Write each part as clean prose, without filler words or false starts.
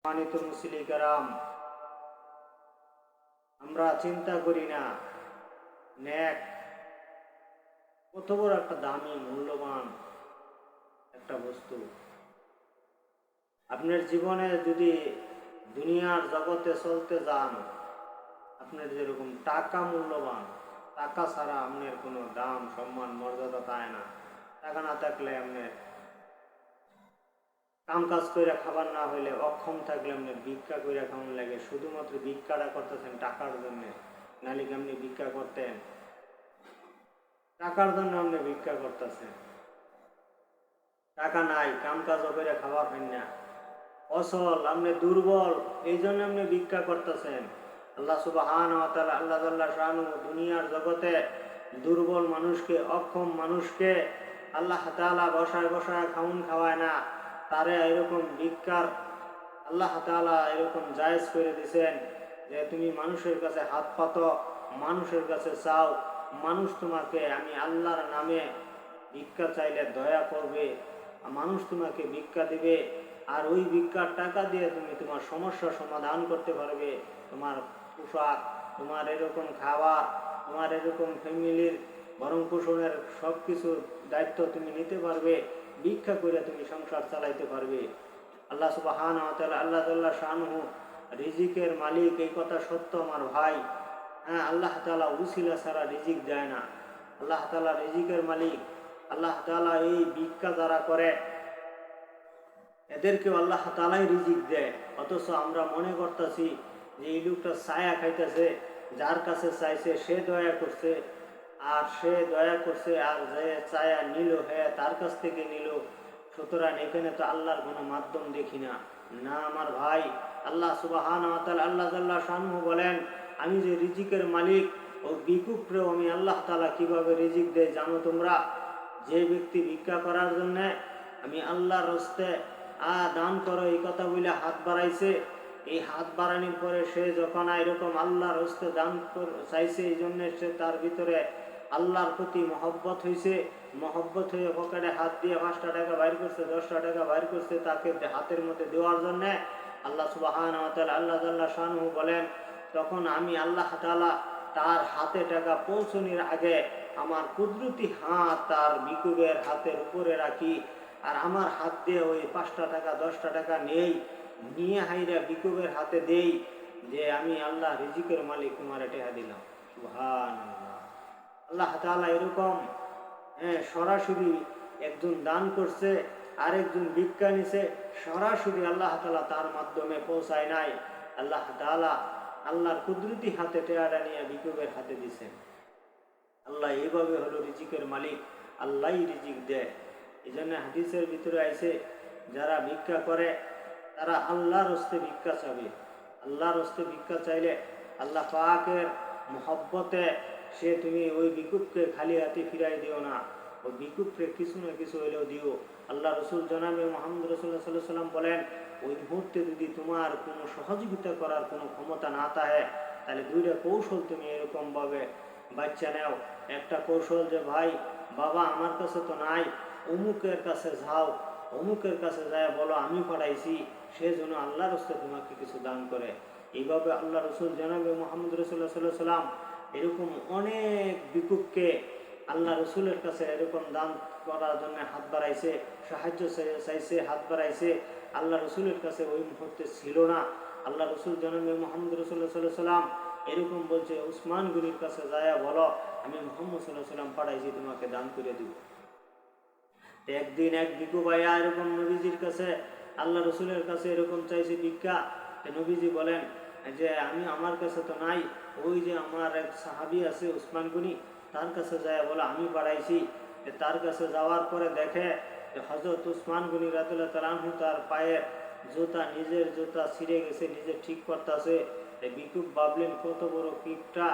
সম্মানিত মুসলিম কারাম, আমরা চিন্তা করি না ন্যাক কত বড় একটা দামি মূল্যবান একটা বস্তু। আপনার জীবনে যদি দুনিয়ার জগতে চলতে যান, আপনার যেরকম টাকা মূল্যবান, টাকা ছাড়া আপনার কোনো দাম সম্মান মর্যাদা পায় না। টাকা না থাকলে আপনার কাম কাজ করে খাবার না হইলে, অক্ষম থাকলে আপনি ভিক্ষা করে খাওয়ান লাগে। শুধুমাত্র ভিক্ষাটা করতেছেন টাকার জন্য, নাহলে কি আপনি ভিক্ষা করতেন? টাকার জন্য আপনি ভিক্ষা করতেছেন। টাকা নাই, কাম কাজ করে খাবার পান না, অসল, আপনি দুর্বল, এই জন্য আপনি ভিক্ষা করতেছেন। আল্লাহ সুবহানাহু ওয়া তাআলা, আল্লাহ জাল্লা শানুহু দুনিয়ার জগতে দুর্বল মানুষকে, অক্ষম মানুষকে আল্লাহ তাআলা বসায় বসায় খাউন খাওয়ায় না, তারে এরকম ভিক্ষার আল্লাহ তাআলা এরকম জায়েজ করে দিয়েছেন যে তুমি মানুষের কাছে হাত পাতো, মানুষের কাছে চাও, মানুষ তোমাকে, আমি আল্লাহর নামে ভিক্ষা চাইলে দয়া করবে, মানুষ তোমাকে ভিক্ষা দিবে, আর ওই ভিক্ষার টাকা দিয়ে তুমি তোমার সমস্যার সমাধান করতে পারবে। তোমার পোশাক, তোমার এরকম খাওয়া, তোমার এরকম ফ্যামিলির ভরণ পোষণের সব কিছুর দায়িত্ব তুমি নিতে পারবে। ভিক্ষা করে তুমি সংসার চালাইতে পারবে। আল্লাহ সুবহানাহু ওয়া তাআলা, আল্লাহ জাল্লা শানুহু রিজিকের মালিক, এই কথা সত্য আমার ভাই। হ্যাঁ, আল্লাহ তাআলা উসিলা ছাড়া রিজিক দেয় না। আল্লাহ তাআলা রিজিকের মালিক। আল্লাহ তাআলা এই ভিক্ষা যারা করে এদেরকেও আল্লাহ তাআলাই রিজিক দেয়। অথচ আমরা মনে করতেছি যে এই লোকটা ছায়া খাইতেছে, যার কাছে চাইছে সে দয়া করছে, আর সে দয়া করছে, আর যে ছায়া নিল হ্যাঁ তার কাছ থেকে নিল, সুতরাং এখানে তো আল্লাহর কোনো মাধ্যম দেখি না। না আমার ভাই, আল্লাহ সুবহানাহু ওয়া তাআলা, আল্লাহ জাল্লা শানুহু বলেন, আমি যে রিজিকের মালিক, ও বিকুপ্রেও আমি আল্লাহ তাআলা কিভাবে রিজিক দেয় জানো তোমরা? যে ব্যক্তি ভিক্ষা করার জন্য আমি আল্লাহর হস্তে দান করো এই কথা বলে হাত বাড়াইছে, এই হাত বাড়ানোর পরে সে যখন এরকম আল্লাহর হস্তে দান চাইছে, এই জন্য সে তার ভিতরে আল্লাহর প্রতি মহব্বত হয়েছে। মহব্বত হয়ে পকেটে হাত দিয়ে 5টা টাকা বাইর করছে, 10টা টাকা বাইর করছে তাকে হাতের মধ্যে দেওয়ার জন্য। আল্লাহ সুবহানাহু ওয়া তাআলা, আল্লাহ জাল্লা শানুহু বলেন, তখন আমি আল্লাহ তাআলা তার হাতে টাকা পৌঁছানোর আগে আমার কুদরতি হাত তার ভিক্ষুকের হাতের উপরে রাখি, আর আমার হাত দিয়ে ওই 5টা টাকা 10টা টাকা নিয়ে হাইরা ভিক্ষুকের হাতে দেই, যে আমি আল্লাহ রিজিকের মালিক, তোমার টাকা দিলাম। সুবহানাল্লাহ। আল্লাহ তাআলা এরকম সরাসরি একজন দান করছে, আরেকজন ভিক্ষা নিছে, সরাসরি আল্লাহ তাআলা তার মাধ্যমে পৌঁছায় নাই। আল্লাহ তাআলা আল্লাহর কুদরতি হাতে টেয়ারা নিয়ে ভিক্ষুকের হাতে দিছেন। আল্লাহ এইভাবে হলো রিজিকের মালিক, আল্লাহই রিজিক দেয়। এই জন্য হাদিসের ভিতরে আইছে, যারা ভিক্ষা করে তারা আল্লাহর হস্তে ভিক্ষা চাবে। আল্লাহর হস্তে ভিক্ষা চাইলে আল্লাহ পাকের মহব্বতে সে তুমি ওই ভিক্ষুককে খালি হাতে ফিরাই দিও না, ওই ভিক্ষুককে কিছু না কিছু হইলেও দিও। আল্লাহ রসুল জনাবে মুহাম্মদ রাসূলুল্লাহ সাল্লাল্লাহু আলাইহি ওয়াসাল্লাম বলেন, ওই মুহূর্তে যদি তোমার কোনো সহযোগিতা করার কোনো ক্ষমতা না থাকে, তাহলে 2টা কৌশল তুমি এরকমভাবে বাচ্চা নেও। একটা কৌশল যে ভাই বাবা আমার কাছে তো নাই, অমুকের কাছে যাও, অমুকের কাছে যায় বলো আমি পাঠাইছি, সে যেন আল্লাহর হস্তে তোমাকে কিছু দান করে। এইভাবে আল্লাহ রসুল জনাবে মুহাম্মদ রাসূলুল্লাহ সাল্লাল্লাহু আলাইহি ওয়াসাল্লাম এরকম অনেক ভিক্ষুককে আল্লাহ রসুলের কাছে এরকম দান করার জন্য হাত বাড়াইছে, সাহায্য চাইছে, হাত বাড়াইছে। আল্লাহ রসুলের কাছে ওই মুহূর্তে ছিল না। আল্লাহ রসুল জনাবে মুহাম্মদ রাসূলুল্লাহ সাল্লাল্লাহু আলাইহি ওয়াসাল্লাম এরকম বলছে, উসমান গনির কাছে যায় বলো আমি মুহাম্মদ সাল্লাল্লাহু আলাইহি ওয়াসাল্লাম পাঠাইছি, তোমাকে দান করে দিব। একদিন এক ভিক্ষু ভাইয়া এরকম নবীজির কাছে, আল্লাহ রসুলের কাছে এরকম চাইছে ভিক্ষা। নবীজি বলেন যে আমি, আমার কাছে তো নাই, ওই যে আমার এক সাহাবী আছে উসমান গনি, তার কাছে যায় বলে আমি পাঠাইছি। তার কাছে যাওয়ার পরে দেখে যে হযরত উসমান গনি রাদিয়াল্লাহু তাআলা আনহু তার পায়ের জুতা, নিজের জুতা ছিঁড়ে গেছে, নিজে ঠিক করতেছে। ভিক্ষুক ভাবলেন কত বড় কিপটা,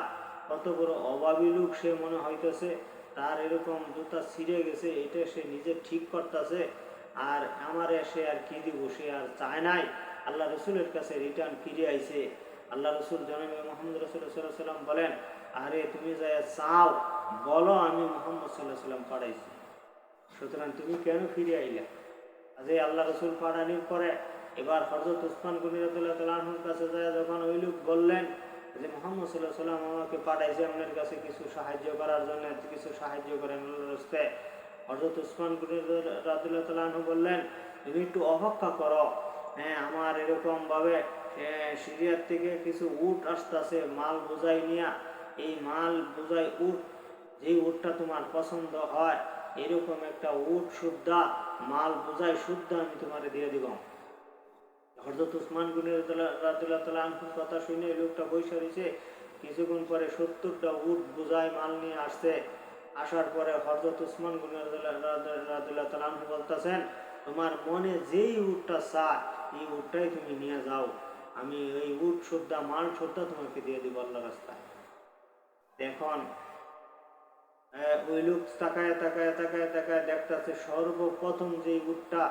কত বড় অভাবী লোক সে মনে হইতেছে, তার এরকম জুতা ছিঁড়ে গেছে, এটা সে নিজে ঠিক করতেছে, আর আমারে সে আর কি দিব, সে আর চায় নাই। আল্লাহ রসুলের কাছে রিটার্ন ফিরে আইছে। আল্লাহ রসুল জনাবে মুহাম্মদ রাসূলুল্লাহ সাল্লাল্লাহু আলাইহি ওয়াসাল্লাম বলেন, আরে তুমি যা চাও বলো, আমি মুহাম্মদ সাল্লাল্লাহু আলাইহি ওয়াসাল্লাম পাঠাইছি, সুতরাং তুমি কেন ফিরে আইলা? আজ আল্লাহ রসুল পাঠানোর পরে এবার হযরত উসমান গনি রাদিয়াল্লাহু তাআলা আনহুর কাছে যায়, যখন ওই লোক বললেন যে মুহাম্মদ সাল্লাল্লাহু আলাইহি ওয়াসাল্লাম আমাকে পাঠাইছে আপনার কাছে কিছু সাহায্য করার জন্য, কিছু সাহায্য করেন আল্লাহর রাস্তায়। হযরত উসমান গনি রাদিয়াল্লাহু তাআলা আনহু বললেন, তুমি একটু অপেক্ষা করো, হ্যাঁ আমার এরকম ভাবে সিরিয়ার থেকে কিছু উট আসতেছে মাল বোঝাই নিয়া, এই মাল বোঝাই উট, যে উটটা তোমার পছন্দ হয় এরকম একটা উট শুদ্ধা মাল বোঝাই শুদ্ধা আমি তোমার দিয়ে দিব। হযরত উসমান গনি রাদিয়াল্লাহু তাআলা আনহুর কথা শুনে এই লোকটা বসে রয়েছে। কিছুক্ষণ পরে 70টা উট বোঝাই মাল নিয়ে আসছে। আসার পরে হযরত উসমান গনি রাদিয়াল্লাহু তাআলা আনহু বলতেছেন, তোমার মনে যেই উটটা চায় এই উটটাই তুমি নিয়ে যাও, আমি ওই উট শুদ্ধা মাল শুদ্ধা তোমাকে দিয়ে দিব আল্লাহর রাস্তায়। এখন ওই লোক তাকায় তাকায় তাকায় তাকায় দেখতেছে সর্বপ্রথম যে উটটা,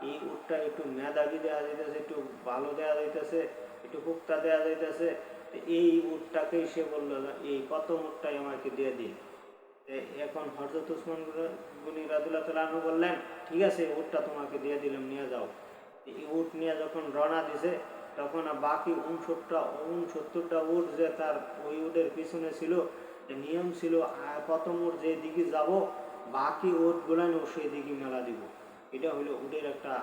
এই উটটা একটু মেধাবী দেওয়া যাইতেছে, একটু ভালো দেওয়া যাইতেছে, একটু পুক্তা দেওয়া যাইতেছে। এই উটটাকেই সে বললো এই প্রথম উটটাই আমাকে দিয়ে দিন। এখন হযরত উসমান গনি রাদিয়াল্লাহু তাআলা আনহু বললেন, ঠিক আছে উটটা তোমাকে দিয়ে দিলাম, নিয়ে যাও। এই উট নিয়ে যখন রওনা দিছে তখন বাকি 69টা উট যে তার ওই উটের পিছনে ছিল, নিয়ম ছিল প্রথম উট যে দিকে যাব বাকি উট গুলানো সেই দিকে মেলা দিব। এটা হলো উটের একটা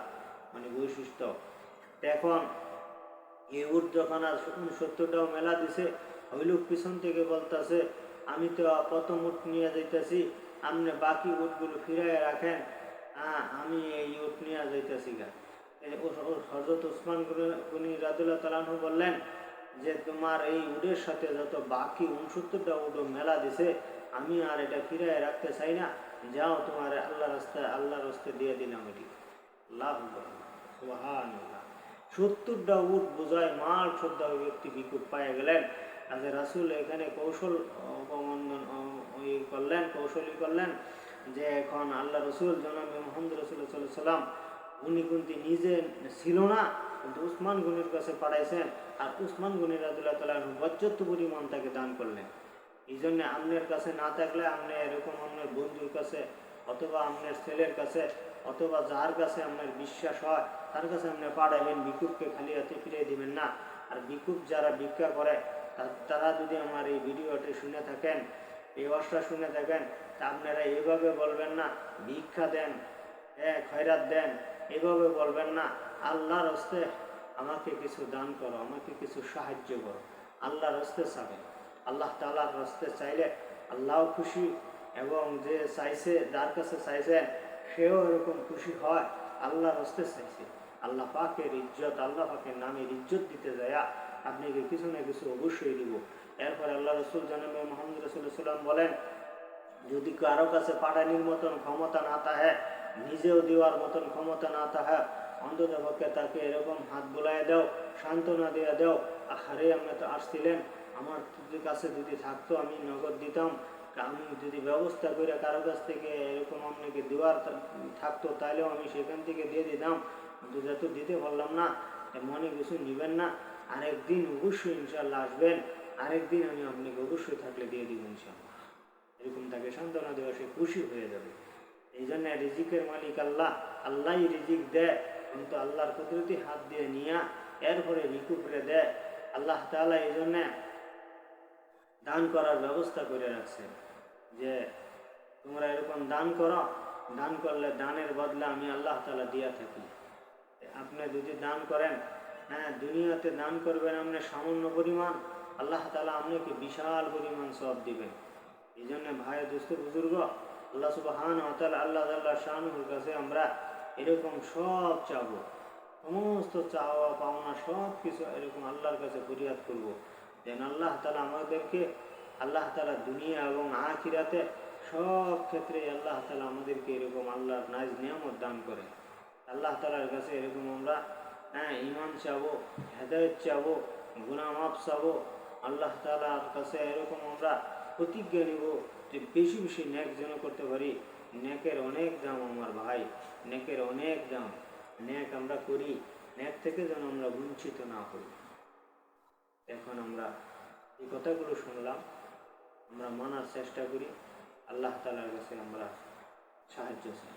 মানে বৈশিষ্ট্য। এখন এই উট যখন আর 69টাও মেলা দিছে, ওই লোক পিছন থেকে বলতেছে, আমি তো প্রথম উট নিয়ে যাইতেছি, আপনি বাকি উটগুলো ফিরাই রাখেন, আমি এই উট নিয়ে যাইতেছি গা। হযরত উসমান গনি রাদিয়াল্লাহু তাআলা আনহু বললেন যে তোমার এই উটের সাথে যত বাকি 69টা উট মেলা দিছে, আমি আর এটা ফিরাই রাখতে চাই না, যাও তোমার আল্লাহ রাস্তায় দিয়ে দিলাম এটি। আল্লাহু আকবার, সুবহানাল্লাহ। 70টা উট বোঝায় মাল শ্রদ্ধা ওই ব্যক্তি বিকুট পায়ে গেলেন। আজ রাসূল এখানে কৌশলী করলেন যে এখন আল্লাহ রসুল জনাব মুহাম্মদ রাসূলুল্লাহ সাল্লাল্লাহু আলাইহি ওয়াসাল্লাম উনি কিন্তু নিজে ছিল না, কিন্তু উসমান গনির কাছে পাঠাইছেন, আর উসমান গনি রাদিয়াল্লাহু তাআলা পর্যাপ্ত পরিমাণ তাকে দান করলেন। এই জন্য আপনার কাছে না থাকলে আপনি এরকম আপনার বন্ধুর কাছে অথবা আপনার ছেলের কাছে অথবা যার কাছে আপনার বিশ্বাস হয় তার কাছে আপনি পাঠাবেন, বিকুপকে খালি হাতে ফিরিয়ে দিবেন না। আর বিকুপ যারা ভিক্ষা করে তারা যদি আমার এই ভিডিওটি শুনে থাকেন, এই ওয়াজটা শুনে থাকেন, তা আপনারা এইভাবে বলবেন না ভিক্ষা দেন, খয়রাত দেন, এইভাবে বলবেন না আল্লাহর হস্তে আমাকে কিছু দান করো, আমাকে কিছু সাহায্য করো। আল্লাহর হস্তে চাবেন, আল্লাহ তাআলার হস্তে চাইলে আল্লাহ খুশি, এবং যে চাইছে যার কাছে চাইছেন সেও এরকম খুশি হয়। আল্লাহর হস্তে চাইছে, আল্লাহ পাকের ইজ্জত, আল্লাহ পাকের নামের ইজ্জত দিতে যায় আপনাকে কিছু না কিছু অবশ্যই দিব। এরপর আল্লাহ রসুল জনাব মুহাম্মদ রাসূলুল্লাহ সাল্লাল্লাহু আলাইহি ওয়াসাল্লাম বলেন, যদি কারো কাছে পাঠানির মতন ক্ষমতা না থাকে, নিজেও দেওয়ার মতন ক্ষমতা না থাকে, অন্তত পক্ষে তাকে এরকম হাত বোলায় দাও, সান্ত্বনা দিয়ে দাও, আরে আপনি তো আসছিলেন, আমার কাছে যদি থাকতো আমি নগদ দিতাম, আমি যদি ব্যবস্থা করে কারো কাছ থেকে এরকম আপনাকে দেওয়ার থাকতো তাহলেও আমি সেখান থেকে দিয়ে দিতাম, কিন্তু যেহেতু দিতে পারলাম না, মনে কিছু নেবেন না, আরেকদিন অবশ্যই ইনশাল্লাহ আসবেন, আরেকদিন আমি আপনাকে অবশ্যই থাকলে দিয়ে দিব ইনশাল্লাহ। এরকম তাকে সান্ত্বনা দেওয়া, সে খুশি হয়ে যাবে। এই জন্য রিজিকের মালিক আল্লাহ, আল্লাহই রিজিক দেয়, কিন্তু আল্লাহর কুদরতি হাত দিয়ে নিয়ে এরপরে রিকুপরে দেয়। আল্লাহ তাআলা এই জন্যে দান করার ব্যবস্থা করে রাখছে যে তোমরা এরকম দান করো, দান করলে দানের বদলে আমি আল্লাহ তাআলা দিয়া থাকি। আপনি যদি দান করেন, দুনিয়াতে দান করবেন আপনি সামান্য পরিমাণ, আল্লাহ তাআলা আপনাকে বিশাল পরিমাণ সওয়াব দিবেন। এই জন্য ভাই দোস্ত বুজুর্গ, আল্লাহ সুবহানাহু ওয়া তাআলা আল্লাহ শানুর কাছে আমরা এরকম সব চাবো, সমস্ত চাওয়া পাওনা সব কিছু এরকম আল্লাহর কাছে ফরিয়াদ করব, যেন আল্লাহ তাআলা আমাদেরকে, আল্লাহ তাআলা দুনিয়া এবং আখিরাতে সব ক্ষেত্রে আল্লাহ তাআলা আমাদেরকে এরকম আল্লাহর নাজ নিয়ামত দান করে। আল্লাহ তাআলার কাছে এরকম আমরা ঈমান চাবো, হেদায়েত চাবো, গুনাহ মাফ চাবো। আল্লাহ তাআলার কাছে এরকম আমরা প্রতিজ্ঞা নিব যে বেশি বেশি নেক যেন করতে পারি। নেকের অনেক দাম আমার ভাই, নেকের অনেক দাম। নেক আমরা করি, নেক থেকে যেন আমরা বঞ্চিত না হই। এখন আমরা এই কথাগুলো শুনলাম, আমরা মানার চেষ্টা করি, আল্লাহ তাআলার কাছে আমরা সাহায্য চাই।